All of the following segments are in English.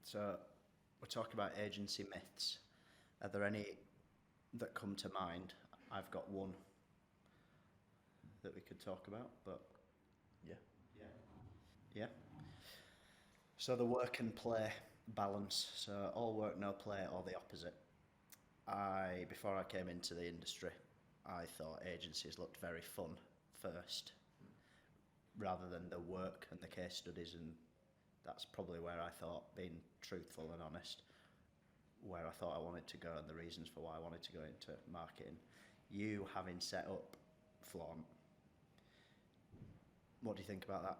So we're talking about agency myths. Are there any that come to mind? I've got one that we could talk about, but Yeah. yeah. So the work and play balance. So all work, no play, or the opposite. Before I came into the industry, I thought agencies looked very fun first, rather than the work and the case studies, and that's probably where I thought, being truthful and honest, where I thought I wanted to go and the reasons for why I wanted to go into marketing. You having set up Flaunt, what do you think about that?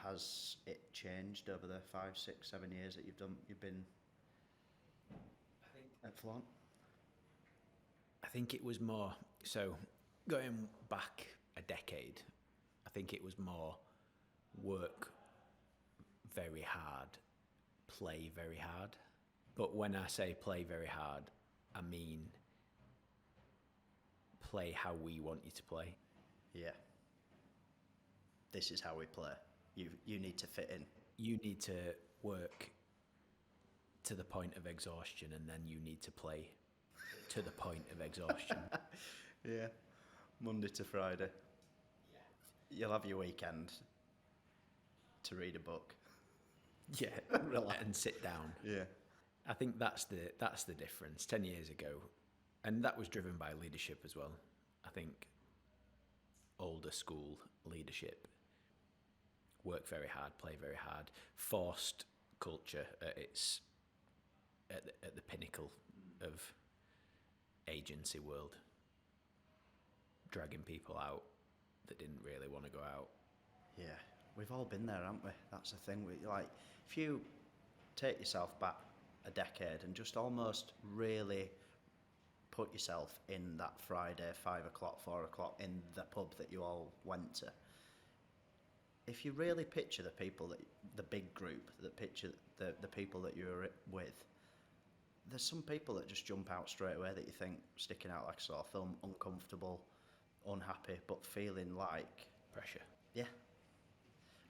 Has it changed over the 5, 6, 7 years that you've been at Flaunt? I think it was more so going back a decade. I think it was more work very hard, play very hard. But when I say play very hard, I mean play how we want you to play. Yeah. This is how we play. You need to fit in. You need to work to the point of exhaustion, and then you need to play to the point of exhaustion. Yeah. Monday to Friday. You'll have your weekend to read a book. Yeah, Relax. and sit down. Yeah. I think that's the difference. 10 years ago, and that was driven by leadership as well. I think older school leadership work very hard, play very hard, forced culture at the pinnacle of agency world, dragging people out that didn't really want to go out. Yeah. We've all been there, haven't we? That's the thing. If you take yourself back a decade and just almost really put yourself in that Friday 5 o'clock, 4 o'clock in the pub that you all went to. If you really picture the big group, that picture the people that you were with, there's some people that just jump out straight away that you think sticking out like a sore thumb, uncomfortable, unhappy, but feeling like Pressure. yeah.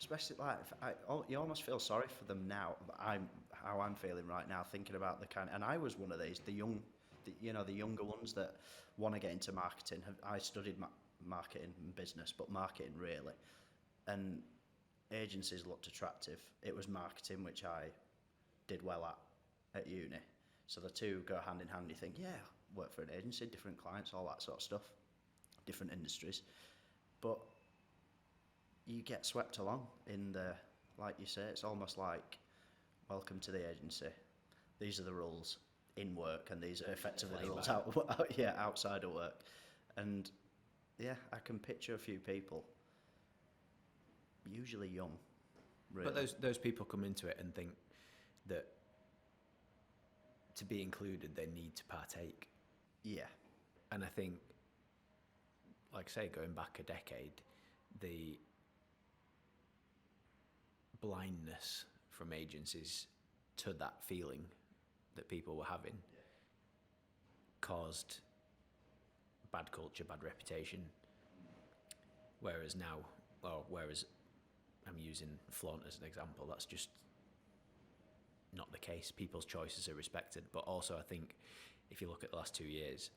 Especially you almost feel sorry for them now. How I'm feeling right now, thinking about and I was one of these, the younger ones that want to get into marketing. I studied marketing and business, but marketing really, and agencies looked attractive. It was marketing which I did well at uni, so the two go hand in hand. You think, yeah, work for an agency, different clients, all that sort of stuff, different industries, but you get swept along in like you say, it's almost like, welcome to the agency. These are the rules in work, and these are effectively the rules outside of work. And yeah, I can picture a few people, usually young, really. But those people come into it and think that to be included, they need to partake. Yeah. And I think, like I say, going back a decade, the blindness from agencies to that feeling that people were having caused bad culture, bad reputation. Whereas I'm using Flaunt as an example, that's just not the case. People's choices are respected, but also I think if you look at the last 2 years,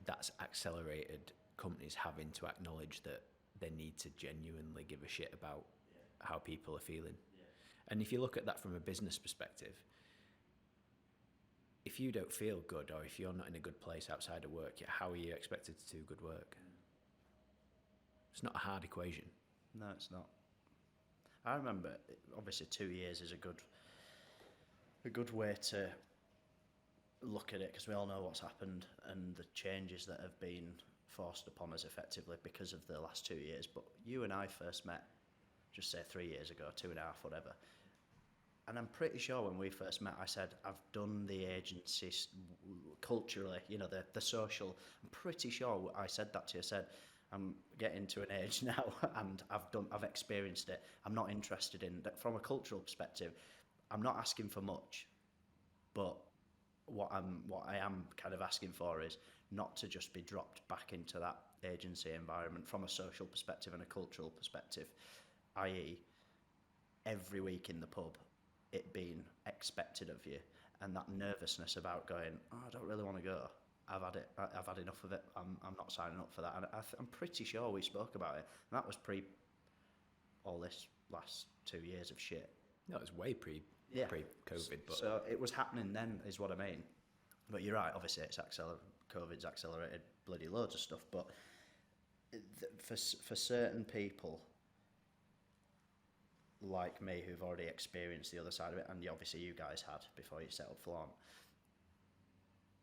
that's accelerated companies having to acknowledge that they need to genuinely give a shit about how people are feeling. And if you look at that from a business perspective, if you don't feel good, or if you're not in a good place outside of work, how are you expected to do good work? It's not a hard equation. No, it's not. I remember, obviously 2 years is a good way to look at it, because we all know what's happened and the changes that have been forced upon us effectively because of the last 2 years. But you and I first met, just say 3 years ago, 2.5, whatever. And I'm pretty sure when we first met, I said, I've done the agency culturally, the social. I'm pretty sure I said that to you. I said, I'm getting to an age now and I've experienced it. I'm not interested in that from a cultural perspective. I'm not asking for much, but what I am kind of asking for is not to just be dropped back into that agency environment from a social perspective and a cultural perspective, i.e. every week in the pub, it being expected of you, and that nervousness about going, oh, I don't really want to go. I've had it. I've had enough of it. I'm not signing up for that. And I'm pretty sure we spoke about it. And that was pre all this last 2 years of shit. That was way Yeah. pre-COVID, but So it was happening then, is what I mean. But you're right. Obviously, COVID's accelerated bloody loads of stuff. But for certain people like me who've already experienced the other side of it, and obviously you guys had before you settled Flaunt,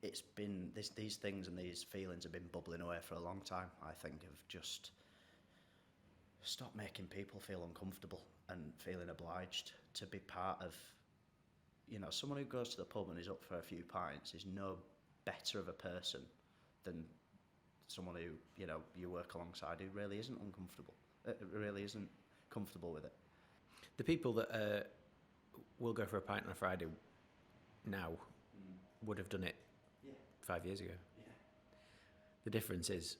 it's been these things and these feelings have been bubbling away for a long time. I think of just stop making people feel uncomfortable and feeling obliged to be part of. Someone who goes to the pub and is up for a few pints is no better of a person than someone who you work alongside who really isn't uncomfortable, really isn't comfortable with it. the people that will go for a pint on a Friday now would have done it 5 years ago. Yeah. The difference is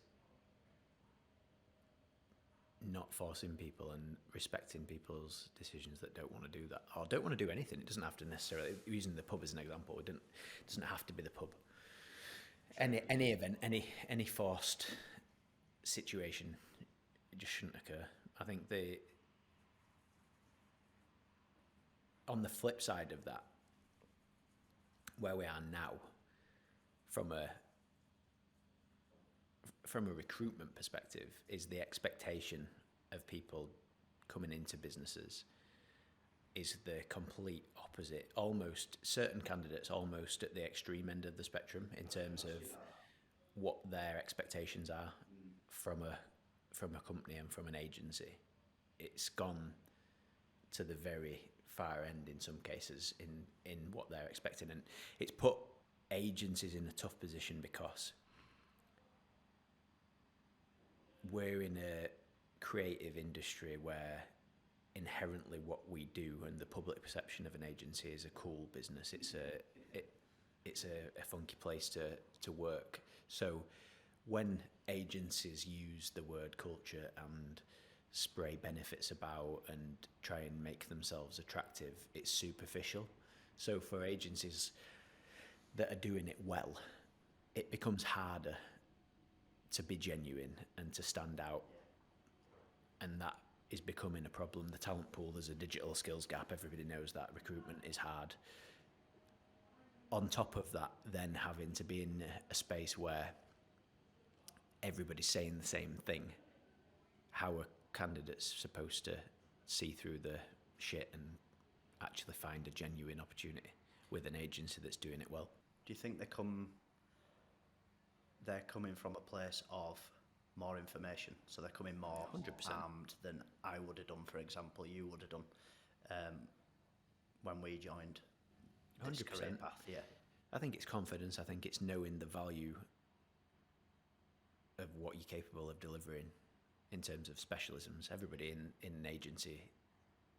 not forcing people and respecting people's decisions that don't want to do that or don't want to do anything. It doesn't have to necessarily, using the pub as an example, it doesn't have to be the pub. Any event, any forced situation, it just shouldn't occur. I think on the flip side of that, where we are now, from a recruitment perspective, is the expectation of people coming into businesses is the complete opposite. Almost certain candidates almost at the extreme end of the spectrum in terms of what their expectations are from a company and from an agency. It's gone to the very far end in some cases in what they're expecting, and it's put agencies in a tough position because we're in a creative industry where inherently what we do and the public perception of an agency is a cool business. It's a funky place to work. So when agencies use the word culture and spray benefits about and try and make themselves attractive, it's superficial. So for agencies that are doing it well, it becomes harder to be genuine and to stand out, and that is becoming a problem. The talent pool, there's a digital skills gap, everybody knows that. Recruitment is hard. On top of that, then having to be in a space where everybody's saying the same thing, how are candidates supposed to see through the shit and actually find a genuine opportunity with an agency that's doing it well? Do you think they're coming from a place of more information, so they're coming more 100%. armed than I would have done, for example, you would have done when we joined this 100%. career path? Yeah. I think it's confidence. I think it's knowing the value of what you're capable of delivering in terms of specialisms. Everybody in an agency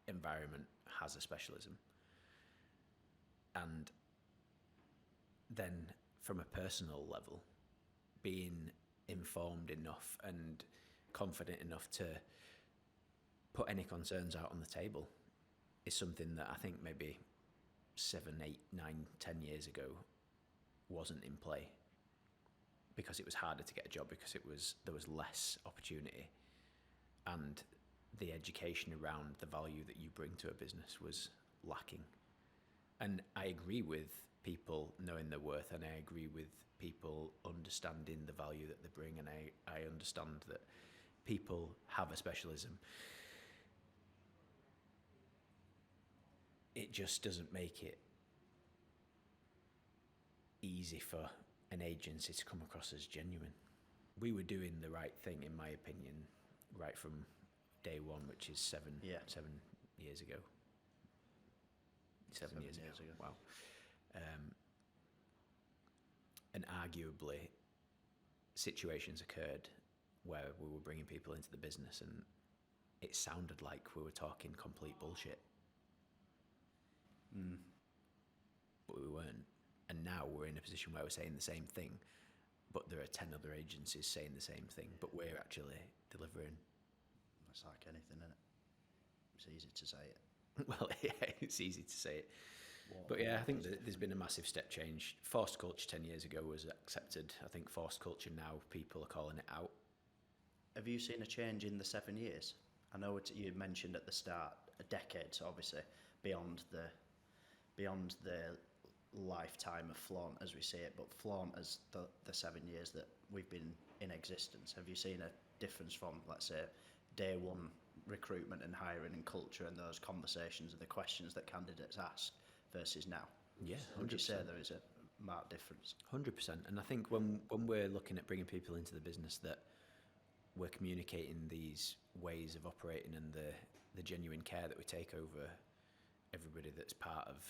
environment has a specialism. And then from a personal level, being informed enough and confident enough to put any concerns out on the table is something that I think maybe 7, 8, 9, 10 years ago wasn't in play, because it was harder to get a job, because there was less opportunity, and the education around the value that you bring to a business was lacking. And I agree with people knowing their worth, and I agree with people understanding the value that they bring, and I understand that people have a specialism. It just doesn't make it easy for an agency to come across as genuine. We were doing the right thing, in my opinion, right from day one, which is 7 years ago. 7 years ago. Wow. And arguably, situations occurred where we were bringing people into the business and it sounded like we were talking complete bullshit. But we weren't. And now we're in a position where we're saying the same thing, but there are 10 other agencies saying the same thing, but we're actually delivering. It's like anything, isn't it? It's easy to say it. Well, yeah, it's easy to say it. But yeah, I think that there's been a massive step change. Forced culture 10 years ago was accepted. I think forced culture now, people are calling it out. Have you seen a change in the 7 years? I know you mentioned at the start a decade, so obviously beyond the lifetime of Flaunt as we see it, but Flaunt as the 7 years that we've been in existence. Have you seen a difference from, let's say, day one recruitment and hiring and culture and those conversations and the questions that candidates ask versus now? Yeah, 100%. Would you say there is a marked difference? 100%. And I think when we're looking at bringing people into the business, that we're communicating these ways of operating and the genuine care that we take over everybody that's part of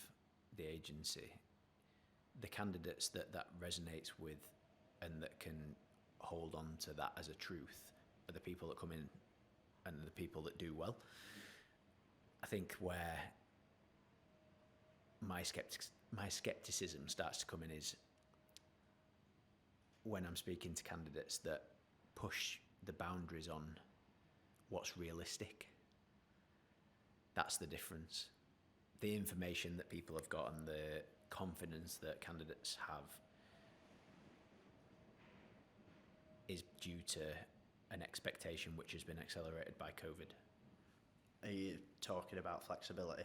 the agency. The candidates that resonates with and that can hold on to that as a truth are the people that come in and the people that do well. I think where my skepticism starts to come in is when I'm speaking to candidates that push the boundaries on what's realistic. That's the difference. The information that people have got and the confidence that candidates have is due to an expectation which has been accelerated by COVID. Are you talking about flexibility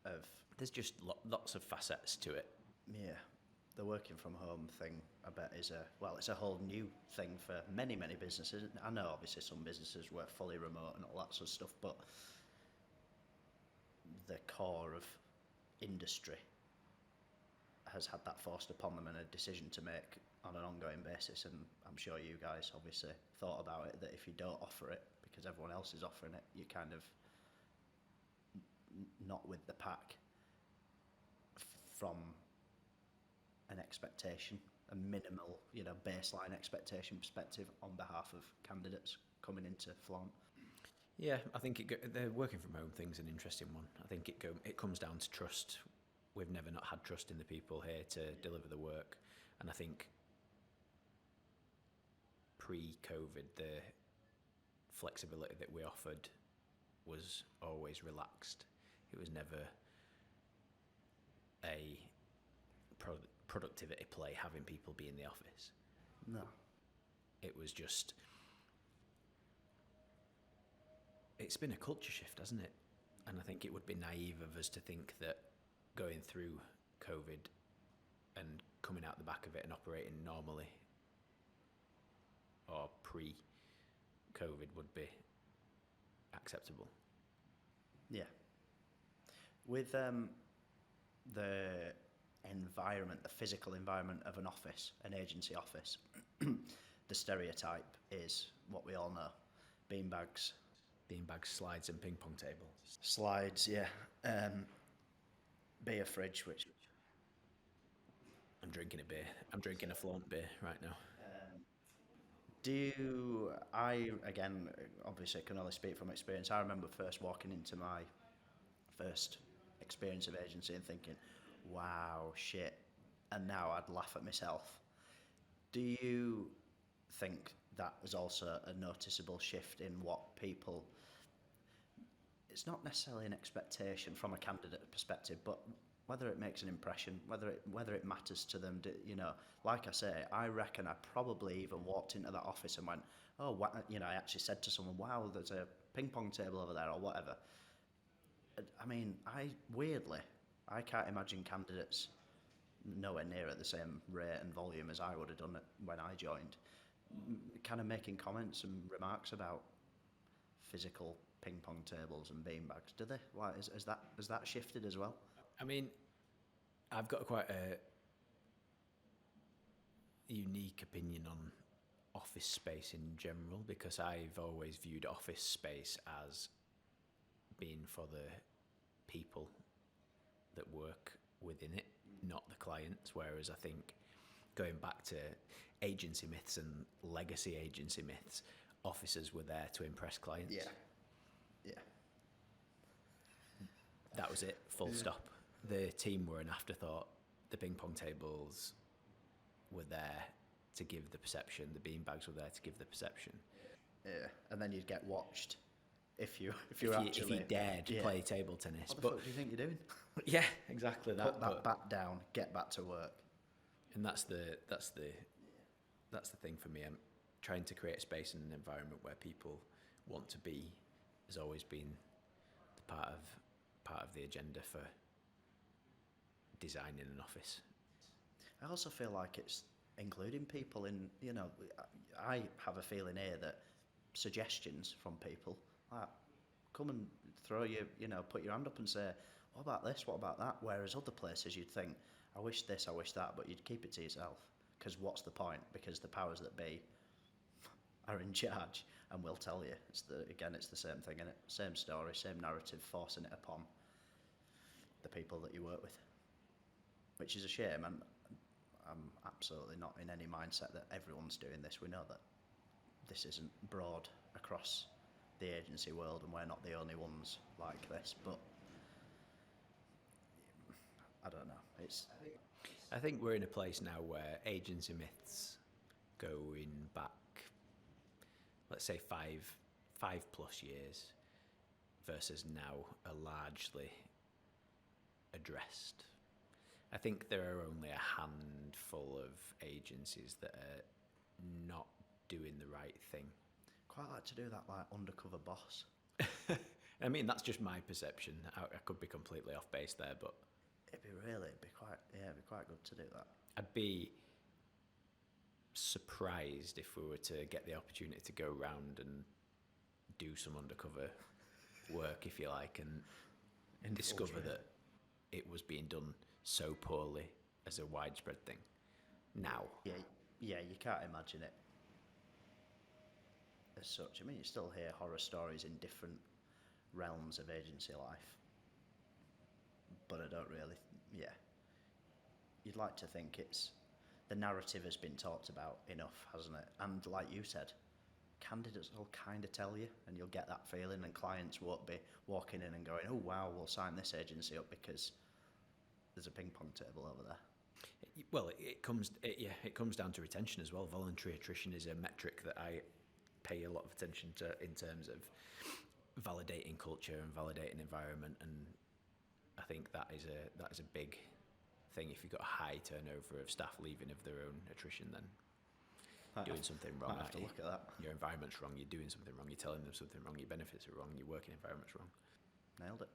of... There's just lots of facets to it. Yeah, the working from home thing, I bet, it's a whole new thing for many, many businesses. I know obviously some businesses work fully remote and all that sort of stuff, but the core of industry has had that forced upon them and a decision to make on an ongoing basis. And I'm sure you guys obviously thought about it, that if you don't offer it because everyone else is offering it, you're kind of not with the pack from an expectation, a minimal, baseline expectation perspective on behalf of candidates coming into Flaunt. Yeah, I think the working from home thing's an interesting one. I think it comes down to trust. We've never not had trust in the people here to deliver the work, and I think pre-COVID the flexibility that we offered was always relaxed. It was never a productivity play having people be in the office. No. It was just... It's been a culture shift, hasn't it? And I think it would be naive of us to think that going through COVID and coming out the back of it and operating normally or pre-COVID would be acceptable. Yeah. With the environment, the physical environment of an office, an agency office, the stereotype is what we all know: beanbags, slides, and ping pong tables. Slides, yeah. Beer fridge, which I'm drinking a beer. I'm drinking a Flaunt beer right now. Again, obviously I can only speak from experience. I remember first walking into my first experience of agency and thinking, wow, shit. And now I'd laugh at myself. Do you think that was also a noticeable shift in what people... It's not necessarily an expectation from a candidate perspective, but whether it makes an impression, whether it matters to them, like I say, I reckon I probably even walked into that office and went, oh, I actually said to someone, wow, there's a ping pong table over there or whatever. I mean, I can't imagine candidates nowhere near at the same rate and volume as I would have done it when I joined, kind of making comments and remarks about physical ping pong tables and beanbags. Do they? Like, has that shifted as well? I mean, I've got quite a unique opinion on office space in general, because I've always viewed office space as being for the people that work within it, not the clients. Whereas I think, going back to agency myths and legacy agency myths, officers were there to impress clients. Yeah. That was it, full stop. The team were an afterthought. The ping pong tables were there to give the perception. The beanbags were there to give the perception. Yeah, and then you'd get watched if you if you actually dared yeah. play table tennis. What the But fuck do you think you're doing? yeah, exactly that. Put that but, bat down, get back to work. and that's the thing for me. I'm trying to create a space and an environment where people want to be has always been the part of the agenda for designing an office. I also feel like it's including people in, you know, I have a feeling here that suggestions from people, like, come and throw your, you know, put your hand up and say, what about this, what about that? Whereas other places you'd think, I wish this, I wish that, but you'd keep it to yourself. Because what's the point? Because the powers that be are in charge and will tell you. It's the same thing, innit? Same story, same narrative, forcing it upon the people that you work with. Which is a shame, and I'm absolutely not in any mindset that everyone's doing this. We know that this isn't broad across the agency world, and we're not the only ones like this, but I don't know. I think we're in a place now where agency myths going back, let's say five plus years, versus now are largely addressed. I think there are only a handful of agencies that are not doing the right thing. Quite like to do that, like undercover boss. I mean, that's just my perception. I could be completely off base there, but It'd be quite good to do that. I'd be surprised if we were to get the opportunity to go round and do some undercover work, if you like, and discover that it was being done so poorly as a widespread thing. Now. Yeah, you can't imagine it as such. I mean, you still hear horror stories in different realms of agency life, but I don't really, You'd like to think the narrative has been talked about enough, hasn't it? And like you said, candidates will kind of tell you, and you'll get that feeling, and clients won't be walking in and going, oh wow, we'll sign this agency up because there's a ping pong table over there. Well, it comes down to retention as well. Voluntary attrition is a metric that I pay a lot of attention to in terms of validating culture and validating environment, and I think that is a big thing. If you've got a high turnover of staff leaving of their own attrition, then doing something wrong. Might have to look at that. Your environment's wrong, you're doing something wrong, you're telling them something wrong, your benefits are wrong, your working environment's wrong. Nailed it.